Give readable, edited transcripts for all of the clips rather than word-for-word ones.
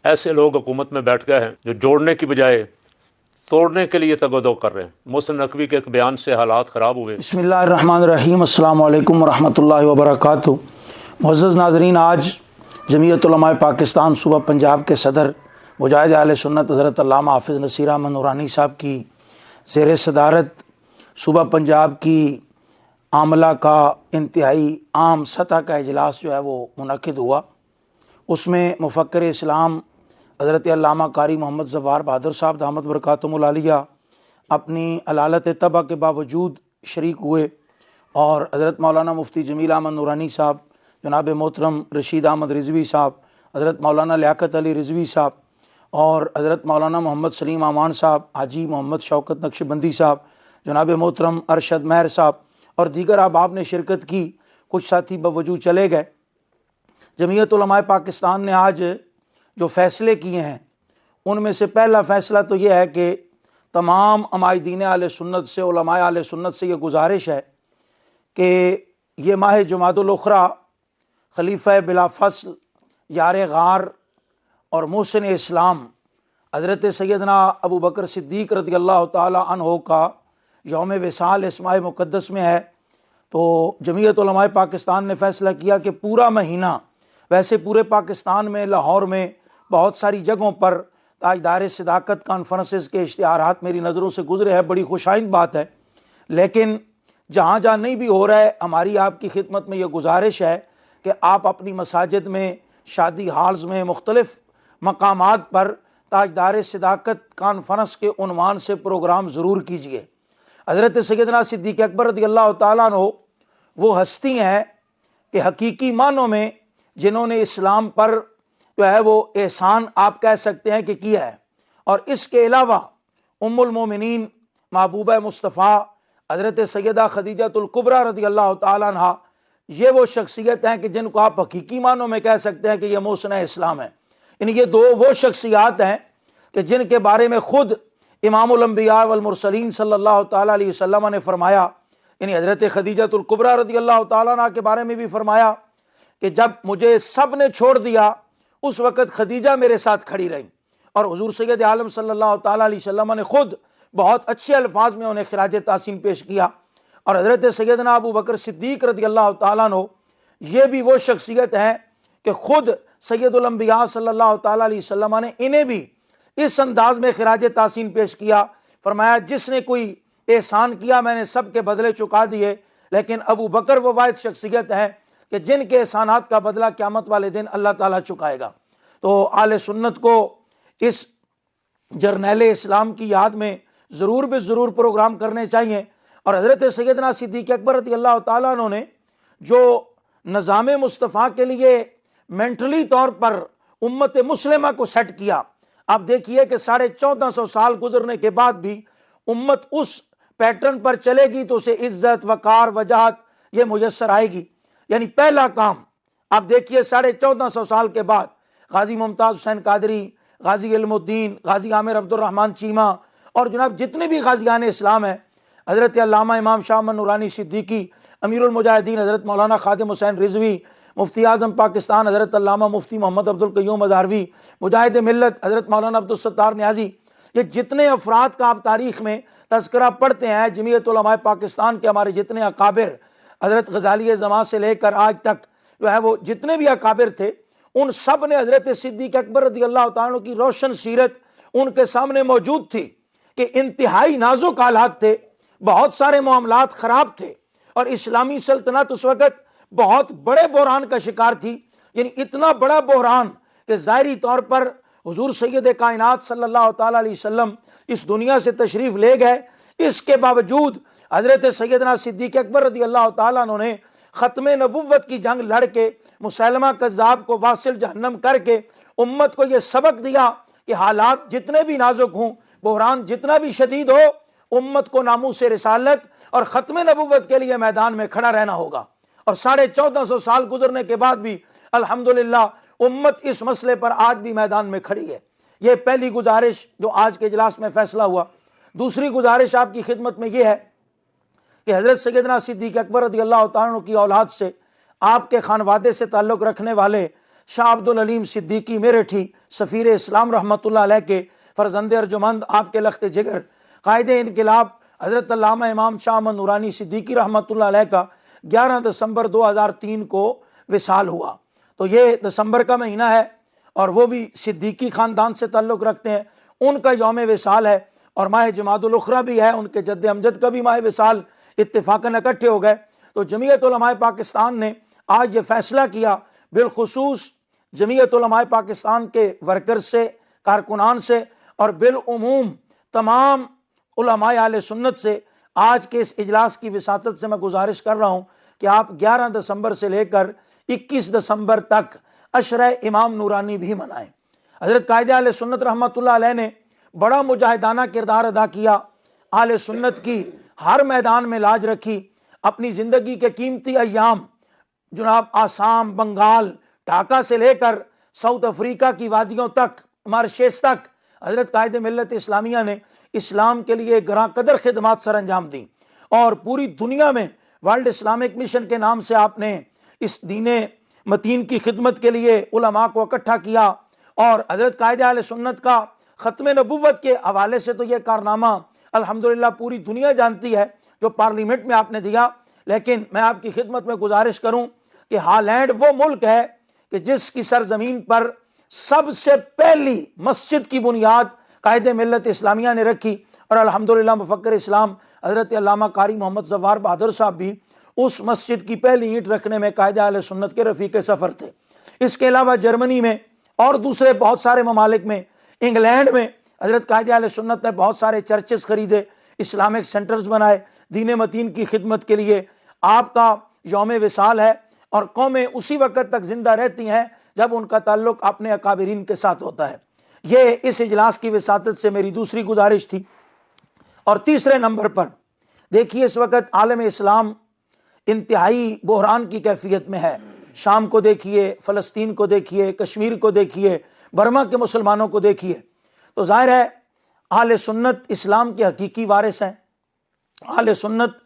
ایسے لوگ حکومت میں بیٹھ گئے ہیں جو جوڑنے کی بجائے توڑنے کے لیے تگ و دو کر رہے ہیں۔ محسن نقوی کے ایک بیان سے حالات خراب ہوئے۔ بسم اللہ الرحمن الرحیم۔ السلام علیکم ورحمۃ اللہ وبرکاتہ۔ معزز ناظرین، آج جمعیت علماء پاکستان صوبہ پنجاب کے صدر مجاہد اہل سنت حضرت علامہ حافظ نصیر احمد نورانی صاحب کی زیر صدارت صوبہ پنجاب کی عاملہ کا انتہائی عام سطح کا اجلاس جو ہے وہ منعقد ہوا۔ اس میں مفکر اسلام حضرت علامہ قاری محمد زوار بہادر صاحب دامت برکاتہم العالیہ اپنی علالت طبع کے باوجود شریک ہوئے، اور حضرت مولانا مفتی جمیل احمد نورانی صاحب، جناب محترم رشید احمد رضوی صاحب، حضرت مولانا لیاقت علی رضوی صاحب، اور حضرت مولانا محمد سلیم امان صاحب، حاجی محمد شوکت نقشبندی صاحب، جناب محترم ارشد مہر صاحب اور دیگر احباب نے شرکت کی۔ کچھ ساتھی بوجود چلے گئے۔ جمعیت علماء پاکستان نے آج جو فیصلے کیے ہیں ان میں سے پہلا فیصلہ تو یہ ہے کہ تمام عمائدین اہل سنت سے، علماء اہل سنت سے یہ گزارش ہے کہ یہ ماہ جمادی الاخری خلیفہ بلا فصل، یار غار اور محسن اسلام حضرت سیدنا ابو بکر صدیق رضی اللہ تعالی عنہ کا یوم وصال اس ماہ مقدس میں ہے۔ تو جمعیت علماء پاکستان نے فیصلہ کیا کہ پورا مہینہ، ویسے پورے پاکستان میں، لاہور میں بہت ساری جگہوں پر تاجدار صداقت کانفرنسز کے اشتہارات میری نظروں سے گزرے ہیں، بڑی خوشائند بات ہے، لیکن جہاں جہاں نہیں بھی ہو رہا ہے، ہماری آپ کی خدمت میں یہ گزارش ہے کہ آپ اپنی مساجد میں، شادی ہالز میں، مختلف مقامات پر تاجدار صداقت کانفرنس کے عنوان سے پروگرام ضرور کیجئے۔ حضرت سیدنا صدیق اکبر رضی اللہ تعالیٰ عنہ وہ ہستی ہیں کہ حقیقی معنوں میں جنہوں نے اسلام پر جو ہے وہ احسان آپ کہہ سکتے ہیں کہ کیا ہے، اور اس کے علاوہ ام المومنین محبوبہ مصطفیٰ حضرت سیدہ خدیجہ الکبریٰ رضی اللہ تعالیٰ عنہ، یہ وہ شخصیت ہیں کہ جن کو آپ حقیقی معنوں میں کہہ سکتے ہیں کہ یہ محسن اسلام ہے۔ یعنی یہ دو وہ شخصیات ہیں کہ جن کے بارے میں خود امام الانبیاء والمرسلین صلی اللہ تعالیٰ علیہ وسلم نے فرمایا، یعنی حضرت خدیجہ الکبریٰ رضی اللہ تعالیٰ عنہ کے بارے میں بھی فرمایا کہ جب مجھے سب نے چھوڑ دیا اس وقت خدیجہ میرے ساتھ کھڑی رہی، اور حضور سید عالم صلی اللہ تعالیٰ علیہ وسلم نے خود بہت اچھے الفاظ میں انہیں خراج تحسین پیش کیا۔ اور حضرت سیدنا ابو بکر صدیق رضی اللہ تعالیٰ عنہ یہ بھی وہ شخصیت ہیں کہ خود سید الانبیاء صلی اللہ تعالیٰ علیہ وسلم نے انہیں بھی اس انداز میں خراج تحسین پیش کیا، فرمایا جس نے کوئی احسان کیا میں نے سب کے بدلے چکا دیے، لیکن ابو بکر وہ واحد شخصیت ہے کہ جن کے احسانات کا بدلہ قیامت والے دن اللہ تعالیٰ چکائے گا۔ تو اہل سنت کو اس جرنیل اسلام کی یاد میں ضرور بے ضرور پروگرام کرنے چاہیے۔ اور حضرت سیدنا صدیق اکبر رضی اللہ تعالیٰ عنہ نے جو نظام مصطفیٰ کے لیے مینٹلی طور پر امت مسلمہ کو سیٹ کیا، آپ دیکھیے کہ 1450 سال گزرنے کے بعد بھی امت اس پیٹرن پر چلے گی تو اسے عزت، وقار، وجاہت یہ میسر آئے گی۔ یعنی پہلا کام آپ دیکھیے 1450 سال کے بعد غازی ممتاز حسین قادری، غازی علم الدین، غازی عامر عبد الرحمن چیمہ، اور جناب جتنے بھی غازیان اسلام ہیں، حضرت علامہ امام شاہ احمد نورانی صدیقی، امیر المجاہدین حضرت مولانا خادم حسین رضوی، مفتی اعظم پاکستان حضرت علامہ مفتی محمد عبد القیوم ازہروی، مجاہد ملت حضرت مولانا عبدالستار نیازی، یہ جتنے افراد کا آپ تاریخ میں تذکرہ پڑھتے ہیں، جمعیت علماء پاکستان کے ہمارے جتنے اکابر، حضرت غزالی زمان سے لے کر آج تک جو ہے وہ جتنے بھی اکابر تھے، ان سب نے حضرت صدیق اکبر رضی اللہ تعالیٰ عنہ کی روشن سیرت ان کے سامنے موجود تھی کہ انتہائی نازک حالات تھے، بہت سارے معاملات خراب تھے، اور اسلامی سلطنت اس وقت بہت بڑے بحران کا شکار تھی۔ یعنی اتنا بڑا بحران کہ ظاہری طور پر حضور سید کائنات صلی اللہ تعالیٰ علیہ وسلم اس دنیا سے تشریف لے گئے، اس کے باوجود حضرت سیدنا صدیق اکبر رضی اللہ تعالیٰ عنہ نے ختم نبوت کی جنگ لڑ کے مسیلمہ کذاب کو واصل جہنم کر کے امت کو یہ سبق دیا کہ حالات جتنے بھی نازک ہوں، بحران جتنا بھی شدید ہو، امت کو ناموس رسالت اور ختم نبوت کے لیے میدان میں کھڑا رہنا ہوگا۔ اور 1450 سال گزرنے کے بعد بھی الحمدللہ امت اس مسئلے پر آج بھی میدان میں کھڑی ہے۔ یہ پہلی گزارش جو آج کے اجلاس میں فیصلہ ہوا۔ دوسری گزارش آپ کی خدمت میں یہ ہے کہ حضرت سیدنا صدیق اکبر رضی اللہ تعالیٰ عنہ کی اولاد سے، آپ کے خانوادے سے تعلق رکھنے والے शाह अब्दुल अलीम सिद्दीकी मेरठी सफ़ीर इस्लाम रहमतुल्लाह अलैह के फ़र्जंद अर्जुमंद, आपके लख्त जिगर कायदे इनकलाब हज़रत अल्लामा इमाम शाह अहमद नूरानी सिद्दीकी रहमतुल्लाह अलैह का 11 दिसंबर 2003 को विसाल हुआ। तो ये दिसंबर का महीना है और वो भी सिद्दीकी ख़ानदान से ताल्लुक़ रखते हैं, उनका यौम विसाल है। और माह जमादुल उखरा भी है, उनके जद्द अमजद का भी माह विसाल इत्तेफाकन इकट्ठे हो गए। तो जमीयत उलमाए पाकिस्तान ने आज ये फ़ैसला किया, बिलखुसूस जमीयत उलमाए पाकिस्तान के वर्कर्स से, कारकुनान से और बिलउमूम तमाम उलमाए आले सुन्नत से आज के इस इजलास की विसातत से मैं गुजारिश कर रहा हूँ कि आप 11 दिसंबर से लेकर 21 दिसंबर तक अशरा इमाम नूरानी भी मनाएं। हज़रत कायदे आले सुन्नत रहमतुल्लाह अलैह ने बड़ा मुजाहिदाना किरदार अदा किया, आले सुन्नत की हर मैदान में लाज रखी। अपनी ज़िंदगी के कीमती अय्याम जनाब आसाम, बंगाल, ढाका से लेकर साउथ अफ्रीका की वादियों तक, मार्शेस तक हज़रत कायदे मिल्लत इस्लामिया ने इस्लाम के लिए ग्रां कदर खिदमात सर अंजाम दी। और पूरी दुनिया में वर्ल्ड इस्लामिक मिशन के नाम से आपने इस दीने मतीन की खिदमत के लिए उलमा को इकट्ठा किया। और हज़रत कायदे आले सुन्नत का ख़त्म नबुव्वत के हवाले से तो ये कारनामा अल्हम्दुलिल्लाह पूरी दुनिया जानती है जो पार्लियामेंट में आपने दिया। लेकिन मैं आपकी खिदमत में गुजारिश करूं कि हॉलैंड वो मुल्क है कि जिसकी सरजमीन पर सबसे पहली मस्जिद की बुनियाद कायदे मिल्लत इस्लामिया ने रखी। और अल्हम्दुलिल्लाह मुफक्किर इस्लाम हज़रत अल्लामा कारी मोहम्मद ज़फ़ार बहादुर साहब भी उस मस्जिद की पहली ईंट रखने में कायदे आले सुन्नत के रफ़ीक सफ़र थे। इसके अलावा जर्मनी में और दूसरे बहुत सारे ममालिक में, इंग्लैंड में हज़रत कायदे आले सुन्नत ने बहुत सारे चर्चेस खरीदे, इस्लामिक सेंटर्स बनाए दीन मतीन की खिदमत के लिए। आपका यौम विसाल है और कौमें उसी वक़्त तक ज़िंदा रहती हैं जब उनका ताल्लुक़ अपने अकाबिरीन के साथ होता है। ये इस इजलास की विसातत से मेरी दूसरी गुजारिश थी। और तीसरे नंबर पर देखिए, इस वक्त आलम इस्लाम इंतहाई बहरान की कैफियत में है। शाम को देखिए, फ़लस्तीन को देखिए, कश्मीर को देखिए, बर्मा के मुसलमानों को देखिए। तो ज़ाहिर है आले सुन्नत इस्लाम के हकीकी वारिस हैं। आले सुन्नत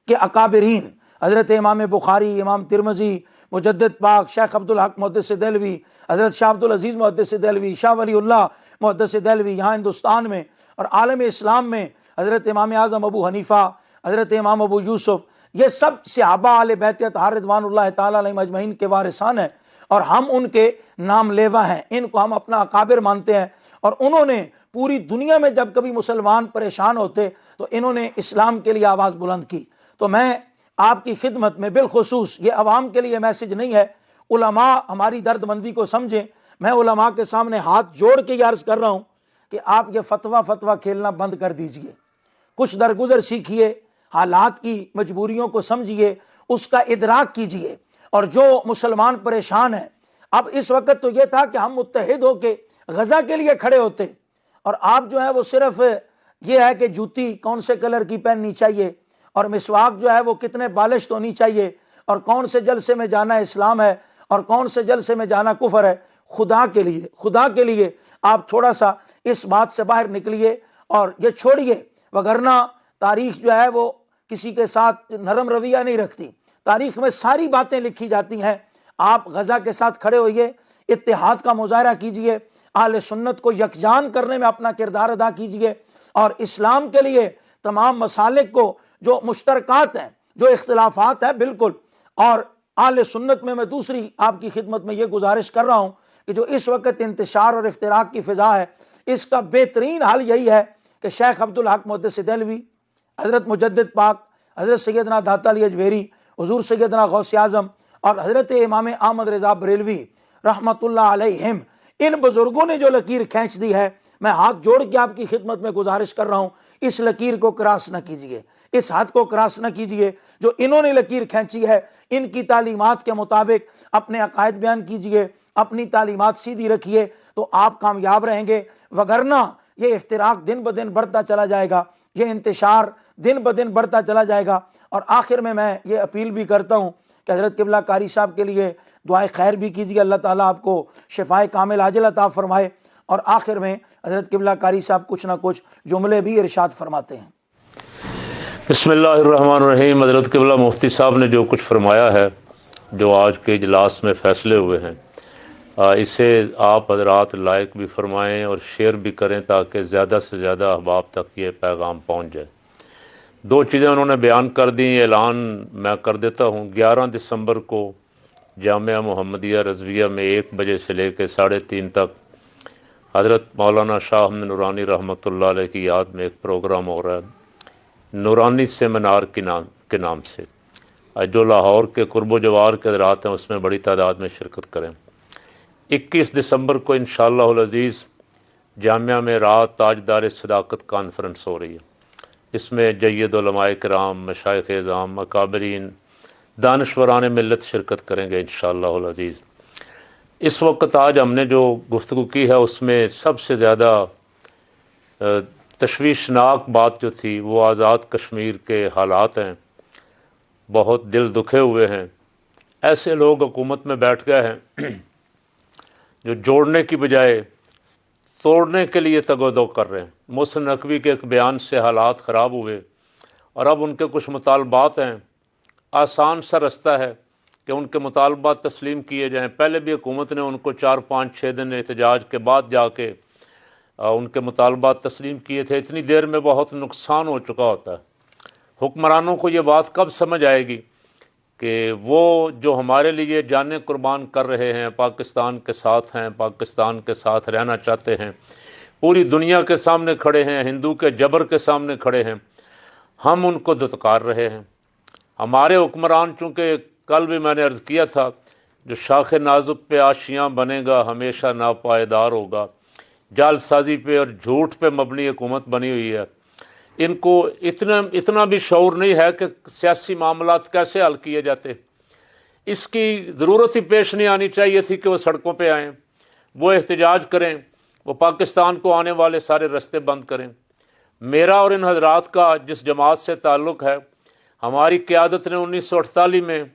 के अकाबिरीन हज़रत इमाम बुखारी, इमाम तिरमिज़ी, मुजद्दिद पाक शेख अब्दुल हक मुहद्दिस देहलवी, हज़रत शाह अब्दुल अज़ीज़ मुहद्दिस देहलवी, शाह वलीउल्लाह मुहद्दिस देहलवी यहाँ हिंदुस्तान में और आलम इस्लाम में हज़रत इमाम आज़म अबू हनीफ़ा, हज़रत इमाम अबू यूसुफ़, ये सब सहाबा आले बैत अतहार रिज़वानुल्लाह ताला अलैहिम अजमईन के वारिसान हैं और हम उनके नाम लेवा हैं। इनको हम अपना अकाबिर मानते हैं। और उन्होंने पूरी दुनिया में जब कभी मुसलमान परेशान होते तो इन्होंने इस्लाम के लिए आवाज़ बुलंद की। तो मैं आपकी खिदमत में बिलखुसूस, ये अवाम के लिए मैसेज नहीं है, उलमा हमारी दर्दमंदी को समझें। मैं उलमा के सामने हाथ जोड़ के अर्ज़ कर रहा हूँ कि आप ये फतवा खेलना बंद कर दीजिए, कुछ दरगुजर सीखिए, हालात की मजबूरियों को समझिए, उसका इदराक कीजिए। और जो मुसलमान परेशान हैं, अब इस वक्त तो ये था कि हम मुत्तहिद होके गज़ा के लिए खड़े होते और आप जो है वो सिर्फ ये है कि जूती कौन से कलर की पहननी चाहिए और मिसवाक जो है वो कितने बालिश होनी चाहिए और कौन से जलसे में जाना इस्लाम है और कौन से जलसे में जाना कुफर है। खुदा के लिए आप थोड़ा सा इस बात से बाहर निकलिए और ये छोड़िए, वगरना तारीख़ जो है वो किसी के साथ नरम रवैया नहीं रखती। तारीख़ में सारी बातें लिखी जाती हैं। आप गज़ा के साथ खड़े होइए, इत्तेहाद का मुज़ाहरा कीजिए, आले सुन्नत को यकजान करने में अपना किरदार अदा कीजिए और इस्लाम के लिए तमाम मसालिक को जो मुश्तरकात हैं, जो इख्तिलाफात हैं, बिल्कुल। और आले सुन्नत में मैं दूसरी आपकी खिदमत में ये गुजारिश कर रहा हूँ कि जो इस वक्त इंतशार और इफ्तिराक की फ़िज़ा है, इसका बेहतरीन हल यही है कि शेख अब्दुल हक मुहद्दिस देहलवी, हज़रत मुजद्दिद पाक, हज़रत सैयदना दाता अली अजमेरी, हुज़ूर सैयदना गौसे आज़म और हज़रत इमाम अहमद रज़ा बरेलवी रहमतुल्लाह अलैहिम, इन बुज़ुर्गों ने जो लकीर खींच दी है, मैं हाथ जोड़ के आपकी खिदमत में गुजारिश कर रहा हूँ, इस लकीर को क्रॉस न कीजिए, इस हद को क्रॉस न कीजिए जो इन्होंने लकीर खींची है। इनकी तालीमात के मुताबिक अपने अकायद बयान कीजिए, अपनी तालीमात सीधी रखिए, तो आप कामयाब रहेंगे। वगरना ये इफ्तिराक दिन ब दिन बढ़ता चला जाएगा, ये इंतशार दिन ब दिन बढ़ता चला जाएगा। और आखिर में मैं ये अपील भी करता हूँ कि हज़रत क़िबला कारी साहब के लिए दुआए खैर भी कीजिए, अल्लाह ताला आपको शिफाए कामिल आजिल अता फरमाए। और आखिर में हज़रत क़िबला कारी साहब कुछ ना कुछ जुमले भी इरशाद फरमाते हैं। बिस्मिल्लाहिर्रहमानिर्रहीम। हज़रत क़िबला मुफ्ती साहब ने जो कुछ फरमाया है, जो आज के इजलास में फ़ैसले हुए हैं, इसे आप हजरात लाइक भी फरमाएँ और शेयर भी करें ताकि ज़्यादा से ज़्यादा अहबाब तक ये पैगाम पहुँच जाए। दो चीज़ें उन्होंने बयान कर दी, ऐलान मैं कर देता हूँ। 11 दिसंबर को जामिया मुहम्मदिया रज़विया में 1 बजे से लेकर 3:30 तक हज़रत मौलाना शाह अहमद नूरानी रहमतुल्लाह अलैह की याद में एक प्रोग्राम हो रहा है, नूरानी सेमिनार के नाम से। जो लाहौर के कुर्ब जवार के हज़रात हैं उसमें बड़ी तादाद में शिरकत करें। 21 दिसंबर को इंशाअल्लाहुल अज़ीज़ जामिया में रात ताजदार सदाकत कॉन्फ्रेंस हो रही है। इसमें जय्यद उलमाए किराम, मशाइख एज़ाम, अकाबरीन, दानश्वरान मिल्लत शिरकत करेंगे इंशाअल्लाहुल अज़ीज़। इस वक्त आज हमने जो गुफ्तगू की है उसमें सबसे ज़्यादा तशवीशनाक बात जो थी वो आज़ाद कश्मीर के हालात हैं। बहुत दिल दुखे हुए हैं। ऐसे लोग हुकूमत में बैठ गए हैं जो जोड़ने की बजाय तोड़ने के लिए तगोदो कर रहे हैं। मोहसिन नकवी के एक बयान से हालात ख़राब हुए और अब उनके कुछ मुतालबात हैं। आसान सा रास्ता है कि उनके मुतालबात तस्लीम किए जाएं। पहले भी हुकूमत ने उनको 4-5-6 दिन एहतजाज के बाद जाके उनके मुतालबात तस्लीम किए थे। इतनी देर में बहुत नुकसान हो चुका होता है। हुक्मरानों को ये बात कब समझ आएगी कि वो जो हमारे लिए जानें कुर्बान कर रहे हैं, पाकिस्तान के साथ हैं, पाकिस्तान के साथ रहना चाहते हैं, पूरी दुनिया के सामने खड़े हैं, हिंदू के जबर के सामने खड़े हैं, हम उनको दुत्कार रहे हैं। हमारे हुक्मरान, चूँकि कल भी मैंने अर्ज़ किया था, जो शाख नाजुक पे आशियाँ बनेगा हमेशा नापायदार होगा। जालसाजी पे और झूठ पे मबनी हुकूमत बनी हुई है। इनको इतना भी शऊर नहीं है कि सियासी मामलात कैसे हल किए जाते। इसकी ज़रूरत ही पेश नहीं आनी चाहिए थी कि वो सड़कों पे आएँ, वो एहतजाज करें, वो पाकिस्तान को आने वाले सारे रास्ते बंद करें। मेरा और इन हजरात का जिस जमात से ताल्लुक़ है, हमारी क़यादत ने 1948 में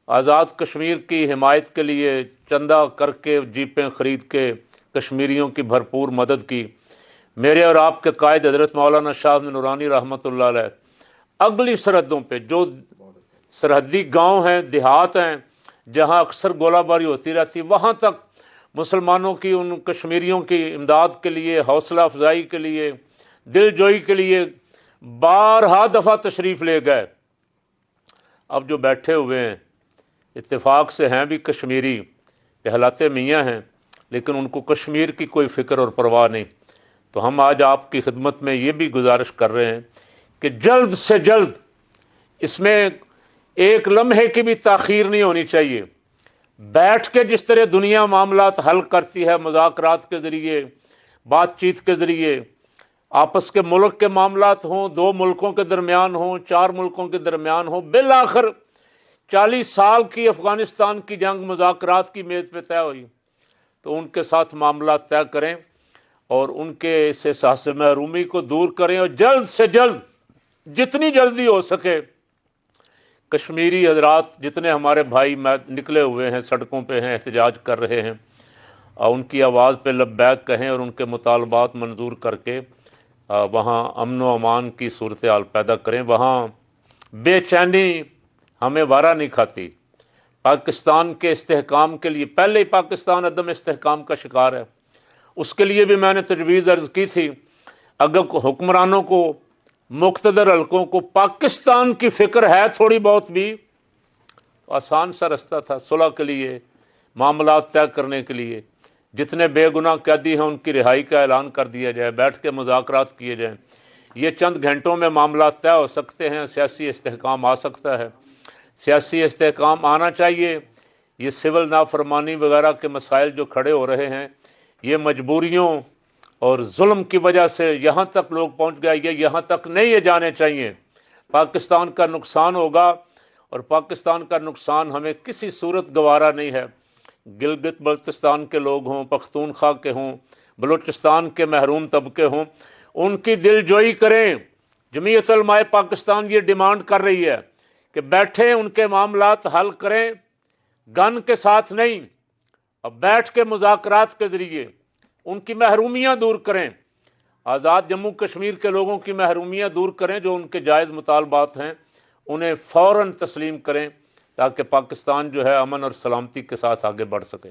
आज़ाद कश्मीर की हिमायत के लिए चंदा करके जीपें ख़रीद के कश्मीरियों की भरपूर मदद की। मेरे और आपके कायद हज़रत मौलाना शाह अहमद नूरानी रहमतुल्लाह अलैह अगली सरहदों पे, जो सरहदी गांव हैं, देहात हैं, जहां अक्सर गोलाबारी होती रहती, वहां तक मुसलमानों की, उन कश्मीरियों की इमदाद के लिए, हौसला अफजाई के लिए, दिलजोई के लिए बारहा दफ़ा तशरीफ़ ले गए। अब जो बैठे हुए हैं इत्तेफाक से हैं भी कश्मीरी, कहलाते मियाँ हैं, लेकिन उनको कश्मीर की कोई फ़िक्र और परवाह नहीं। तो हम आज आपकी खिदमत में ये भी गुजारिश कर रहे हैं कि जल्द से जल्द इसमें एक लम्हे की भी ताख़ीर नहीं होनी चाहिए। बैठ के जिस तरह दुनिया मामलात हल करती है, मुज़ाकरात के ज़रिए, बातचीत के ज़रिए, आपस के मुल्क के मामलात हों, 2 मुल्कों के दरमियान हों, 4 मुल्कों के दरमियान हों, बिल आखिर 40 साल की अफ़गानिस्तान की जंग मुज़ाकरात की मेज़ पे तय हुई, तो उनके साथ मामला तय करें और उनके इस एहसास महरूमी को दूर करें और जल्द से जल्द, जितनी जल्दी हो सके, कश्मीरी हजरात जितने हमारे भाई निकले हुए हैं, सड़कों पे हैं, एहतजाज कर रहे हैं, उनकी आवाज़ पे लब्बैक कहें और उनके मुतालबात मंजूर करके वहाँ अमन व अमान की सूरत हाल पैदा करें। वहाँ बेचैनी हमें वारा नहीं खाती। पाकिस्तान के इस्तेहकाम के लिए, पहले ही पाकिस्तान अदम इस्तेहकाम का शिकार है, उसके लिए भी मैंने तजवीज़ अर्ज़ की थी। अगर हुक्मरानों को, मुक़्तदर हल्कों को पाकिस्तान की फ़िक्र है थोड़ी बहुत भी, तो आसान सा रास्ता था सुलह के लिए, मामलात तय करने के लिए। जितने बेगुनाह कैदी हैं उनकी रिहाई का ऐलान कर दिया जाए, बैठ के मुज़ाकरात किए जाएँ। ये चंद घंटों में मामलात तय हो सकते हैं, सियासी इस्तेहकाम आ सकता है। सियासी इस्तेहकाम आना चाहिए। ये सिविल नाफरमानी वगैरह के मसाइल जो खड़े हो रहे हैं, ये मजबूरियों और जुल्म की वजह से यहाँ तक लोग पहुँच गए, ये यहाँ तक नहीं जाने चाहिए। पाकिस्तान का नुकसान होगा और पाकिस्तान का नुकसान हमें किसी सूरत गवारा नहीं है। गिलगित बल्तिस्तान के लोग हों, पख्तूनख्वा के हों, बलूचिस्तान के महरूम तबके हों, उनकी दिलजोई करें। जमीयत उलमाए पाकिस्तान ये डिमांड कर रही है कि बैठें, उनके मामलात हल करें, गन के साथ नहीं, अब बैठ के मुज़ाकरात के ज़रिए उनकी महरूमियाँ दूर करें। आज़ाद जम्मू कश्मीर के लोगों की महरूमियाँ दूर करें, जो उनके जायज़ मुतालबात हैं उन्हें फ़ौरन तस्लीम करें, ताकि पाकिस्तान जो है अमन और सलामती के साथ आगे बढ़ सके।